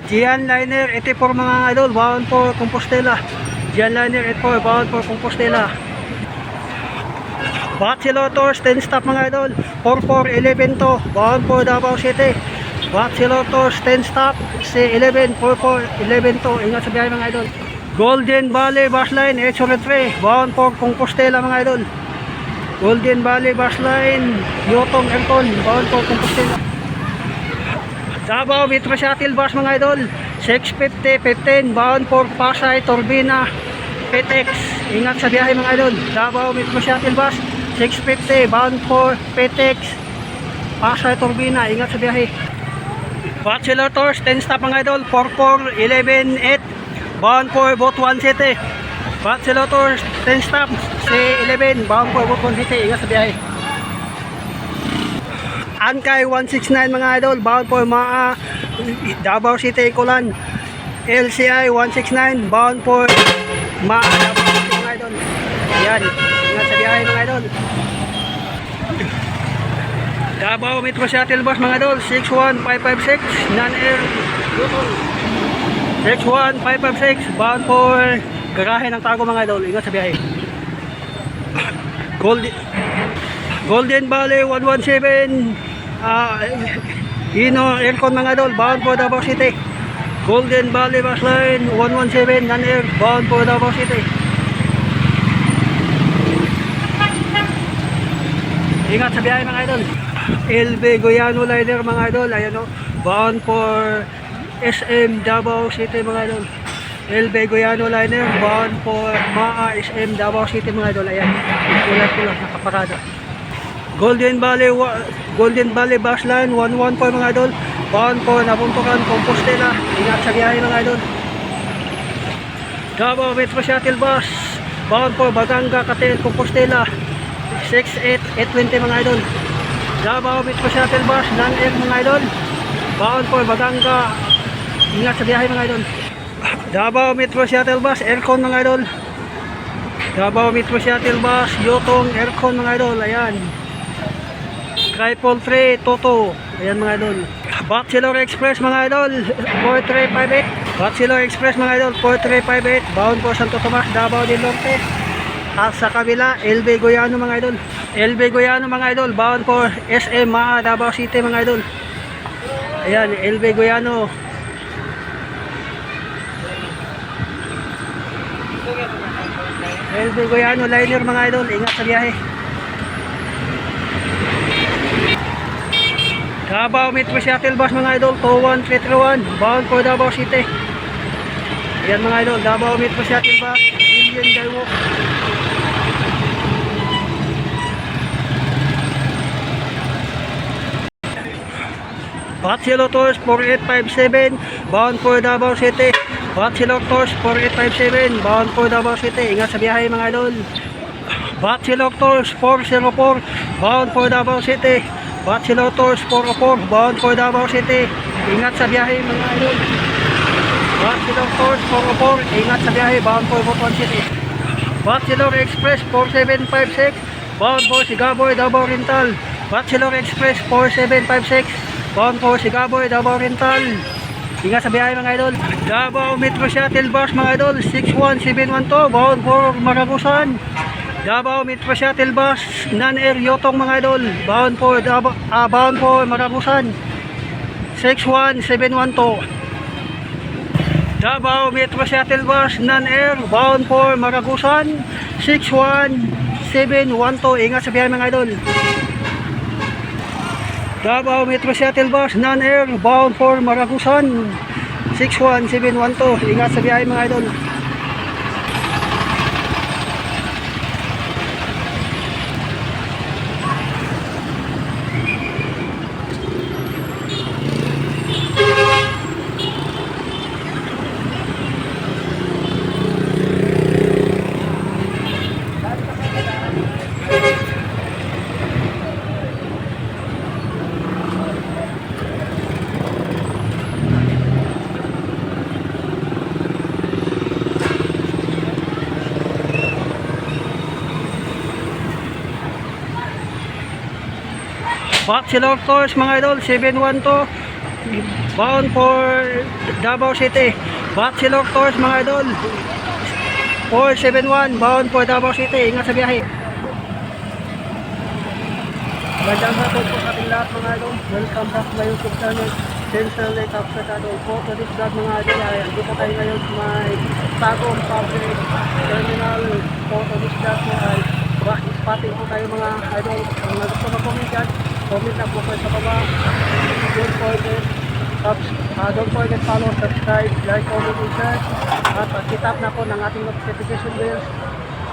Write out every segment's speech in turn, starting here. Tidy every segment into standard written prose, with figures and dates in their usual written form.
Gianliner 84 mga idol, bound for Compostela. Gianliner 84, bound for Compostela. Bachelotos 10 stop mga idol, 4411 to, bound for Davao City. Bachelotos 10 stop, C11 4411 to, ingat sa biyahe mga idol. Golden Valley bus line 803, bound for Compostela mga idol. Golden Valley bus line, Yotong Aircon, bound for Compostela. Davao Metro Shuttle bus mga idol, 650-15, bound for Pasay, Turbina, PTX. Ingat sa biyahe mga idol. Davao Metro Shuttle bus, 650, bound for PTX, Pasay, Turbina. Ingat sa biyahe. Bachelor Tours 10 stop mga idol, 4411-8, bound for Butuan City. Bachelor Tours 10 stop, C11, bound for Butuan City. Ingat sa biyahe. Ankay 169 mga idol, bound for Maa, Davao City, Ikulan. LCI 169, bound for Maa, Davao City mga idol. Ayan, ingat sa biyahe mga idol. Davao Metro Shuttle bus mga idol, 61556, non-air, 61556, bound for garahe ng Tago mga idol. Ingat sa biyahe. Golden Valley 117, Ino Aircon mga idol, bound for Davao City. Golden Valley bus line 117, non-air, bound for Davao City. Ingat sa biyahe mga idol. LB Goyano Liner mga idol, ayan o, bound for SM Davao City mga idol. LB Goyano Liner, bound for Maa SM Davao City mga idol. Ayan, kulat nakaparada. Golden Valley bus line 114 mga idol, bound for Nabuntukan, Compostela. Ingat sa biyahe mga idol. Davao Metro Shuttle bus, bound for Baganga, Catel, Compostela, 68820 mga idol. Davao Metro Shuttle bus, non-air mga idol, bound for Baganga. Ingat sa biyahe mga idol. Davao Metro Shuttle bus, Aircon mga idol. Davao Metro Shuttle bus, Yotong Aircon mga idol. Ayan, 333 Toto. Ayan mga idol. Bachelor Express mga idol, 4358. Bachelor Express mga idol, 4358, bound for Santo Tomas, Davao del Norte. At sa kabila, LB Goyano mga idol. LB Goyano mga idol, bound for SM Maa, Davao City mga idol. Ayan, LB Goyano. LB Goyano Liner mga idol, ingat sa biyahe. Davao Metro Shuttle bus mga idol, 21331, bound for Davao City. Ayan mga idol, Davao Metro Shuttle bus, Indian Skywalk. Bachelor Tours 4857, bound for Davao City. Bachelor Tours 4857, bound for Davao City. Ingat sa biyahe mga idol. Bachelor Tours 404, bound for Davao City. Bachelor Tours 404, bound for Davao City. Ingat sa biyahe mga idol. Bachelor Tours 404, ingat sa biyahe, bound for Butuan City. Bachelor Express 4756, bound for Sigaboy, Davao Oriental. Bachelor Express 4756, bound for Sigaboy, Davao Oriental. Ingat sa biyahe mga idol. Davao Metro Shuttle bus mga idol, 61712, bound for Maragusan. Davao Metro Shuttle bus, non-air, Yotong mga idol, bound for Maragusan, 61712. Davao Metro Shuttle bus, non-air, bound for Maragusan, 61712. Ingat sa biyahe mga idol. Davao Metro Shuttle bus, non-air, bound for Maragusan, 61712. Ingat sa biyahe mga idol. Bachelor Tours mga idol, 712, bound for Davao City. Bachelor Tours mga idol, 471 bound for Davao City. Ingat sa biyahe. Magandang hapon po sa ating lahat mga idol. Welcome back to my YouTube channel, Central Lake Absacado. For today's vlog mga idol ay dito tayo ngayon sa may Tagum Public Terminal. For today's vlog po ay spotting po tayo mga idol. Kung gusto mag-comment dyan, comment na po kayo sa baba. Don't forget follow, subscribe, like, comment, and share. At pag-tap na po ng ating notification bells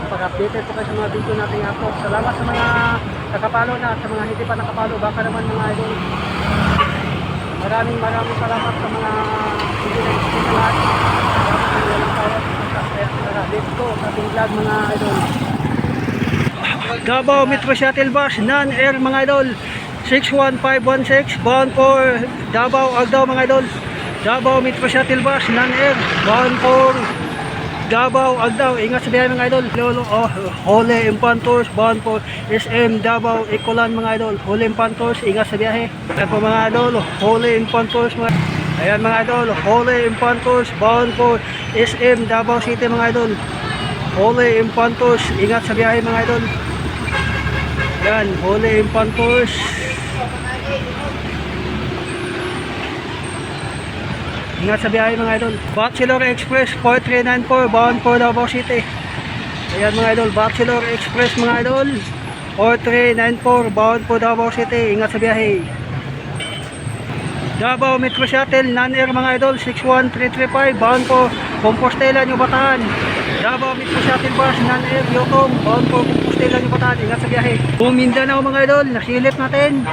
pag-updated po kayo sa mga video natin upload. Salamat sa mga nakapalo na at sa mga hindi pa nakapalo. Baka naman mga idol, maraming salamat sa mga hindi na gusto sa lahat. Let's go sa ating vlog mga idol. Davao Metro Shuttle Bus non-air mga idol, 61516 bound for Davao Agdao mga idol. Davao Metro Shuttle Bus non-air bound for Davao Agdao. Ingat sa biyahe mga idol. Holy Infantos bound for SM Davao Ecolan mga idol. Holy Infantos, ingat sa biyahe. Ayan po mga idol, Holy Infantos mga. Ayan mga idol, Holy Infantos bound for SM Davao City mga idol. Holy Infantos, ingat sa biyahe mga idol. Ayan, Holy Infantos. Ingat sa biyahe mga idol. Bachelor Express 4394 bound for Davao City. Ayan mga idol, Bachelor Express mga idol 4394 bound for Davao City. Ingat sa biyahe. Davao Metro Shuttle non-air mga idol, 61335 bound for Compostela, New Bataan. Davao Metro Shuttle Bus non-air Yotong bound for Compostela, New Bataan. Ingat sa biyahe. Mindanao mga idol, nasilip natin.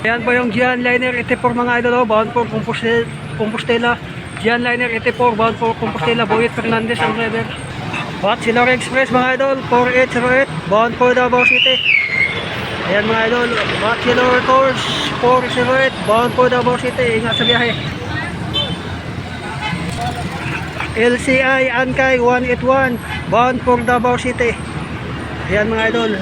Ayan po yung Gianliner 84 mga idol, bound for Compostela. Gianliner 84 bound for Compostela. Boyet Fernandez ang driver. Bachelor Express mga idol 4808 bound for Davao City. Ayan mga idol, Bachelor Tours 408 bound for Davao City. Ingat sa biyahe. LCI Ankay 181 bound for Davao City. Ayan mga idol,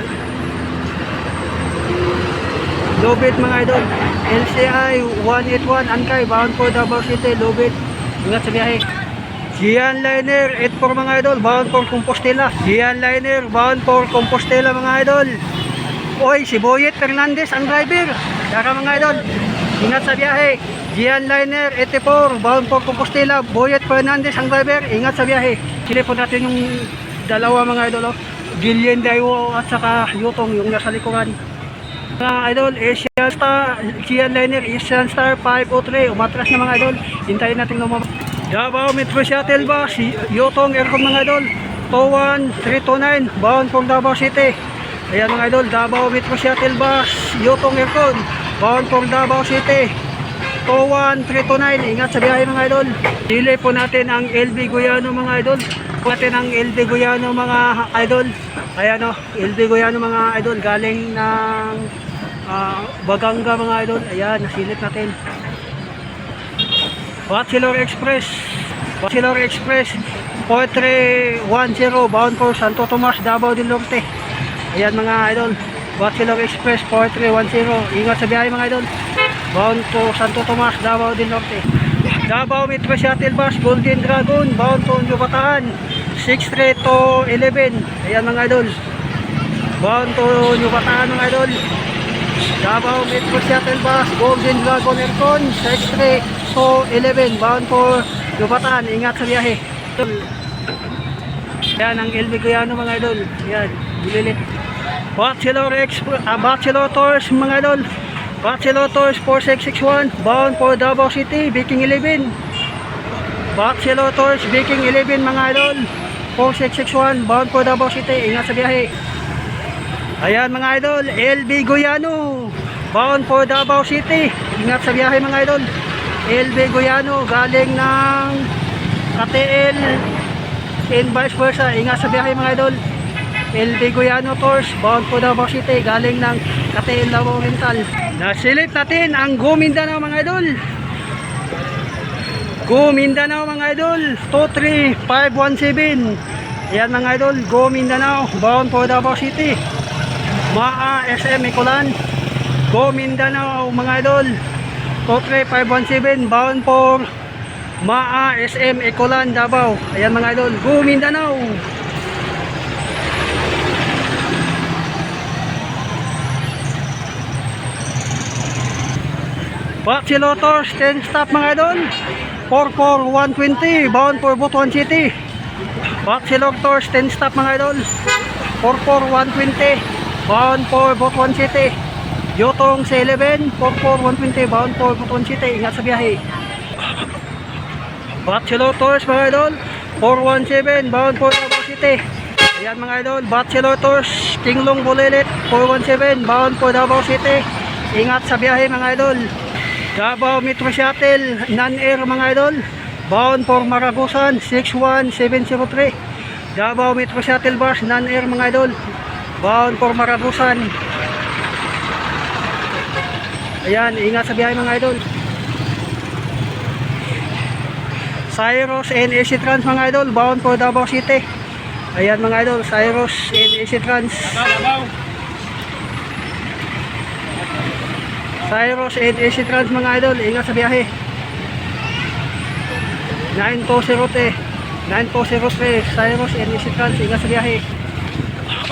Lobit mga idol, LCI 181 Ankay bound for Davao City, Lobit. Ingat sa biyahe. Gianliner 84 mga idol bound for Compostela. Gianliner bound for Compostela mga idol. Oy, si Boyet Fernandez ang driver. Saka mga idol, ingat sa biyahe. Gianliner 84 bound for Compostela. Boyet Fernandez ang driver. Ingat sa biyahe. Sili po natin yung dalawa mga idol, Gillian Daiwo at saka Yutong yung nasa likuran. Mga idol, Asian Star, Gianliner Asian Star 503. Umatras na mga idol. Hintayin natin lumabas. Davao Metro Shuttle Bus Yutong Aircon mga idol 21329 bound for Davao City. Ayan mga idol, Davao Metro Shuttle Bus Yutong Aircon bound for Davao City 21329. Ingat sa biyahe mga idol. Dili po natin ang LB Guyano mga idol. Natin ang LB Guyano mga idol. Ayan LB Guyano mga idol galing ng Baganga mga idol. Ayan, nasilip natin. Bachelor Express 4310 bound for Santo Tomas, Davao del Norte. Ayan mga idol, Bachelor Express 4310. Ingat sa biyahe mga idol. Bound to Santo Tomas, Davao del Norte. Davao Metro Shuttle Bus Golden Dragon bound to New Bataan 63211. Ayan mga idol, bound to New Bataan mga idol. Davao Metro Shuttle Bus Golden Dragon Aircon 63211 bound for New Bataan. Ingat sa biyahe. Yan ang LB Guyano mga idol. Yan, bulilit. Bachelor Tours mga idol, Bachelor Tours 4661 bound for Davao City, Viking 11. Bachelor Tours Viking 11 mga idol 4661 bound for Davao City. Ingat sa biyahe. Ayan mga idol, LB Guyano bound for Davao City. Ingat sa biyahe mga idol. LB Guyano galing ng KTL and vice versa. Ingat sa biyahe mga idol. LB Guyano Tours bound for Davao City galing ng KTL Davao Oriental. Nasilip natin ang Go Mindanao mga idol. Go Mindanao mga idol 23517. Ayan mga idol, Go Mindanao bound for Davao City. Maa SM Ecolan. Go Mindanao mga idol 43517 bound for Maa SM Ecolan Davao. Ayan mga idol, go Mindanao. Baxi Lotus 10 stop mga idol, 44120 bound for Butuan City. Baxi Lotus 10 stop mga idol, 44120 bound for Butuan City. Yotong sa 11, 44120 bound for Butuan City. Ingat sa biyahe. Baxi Lotus mga idol, 417 bound for Davao City. Ayan mga idol, Baxi Lotus Kinglong Bulilit 417 bound for Davao City. Ingat sa biyahe mga idol. Davao Metro Shuttle non-air mga idol, bound for Maragusan 61703. Davao Metro Shuttle bus non-air mga idol, bound for Maragusan. Ayan, ingat sa biyahe mga idol. Cyrus and AC Trans mga idol, bound for Davao City. Ayan mga idol, Cyrus and AC Trans. Cyrus and AC Trans mga idol, ingat sa biyahe. 9203 Cyrus and AC Trans, ingat sa biyahe.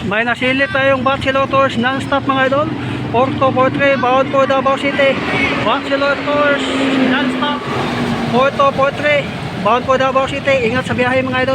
May nasilip tayong Baxi Lotus non-stop mga idol, 4243 bound for Davao City. Baxi Lotus non-stop 4243 bound for Davao City, ingat sa biyahe mga idol.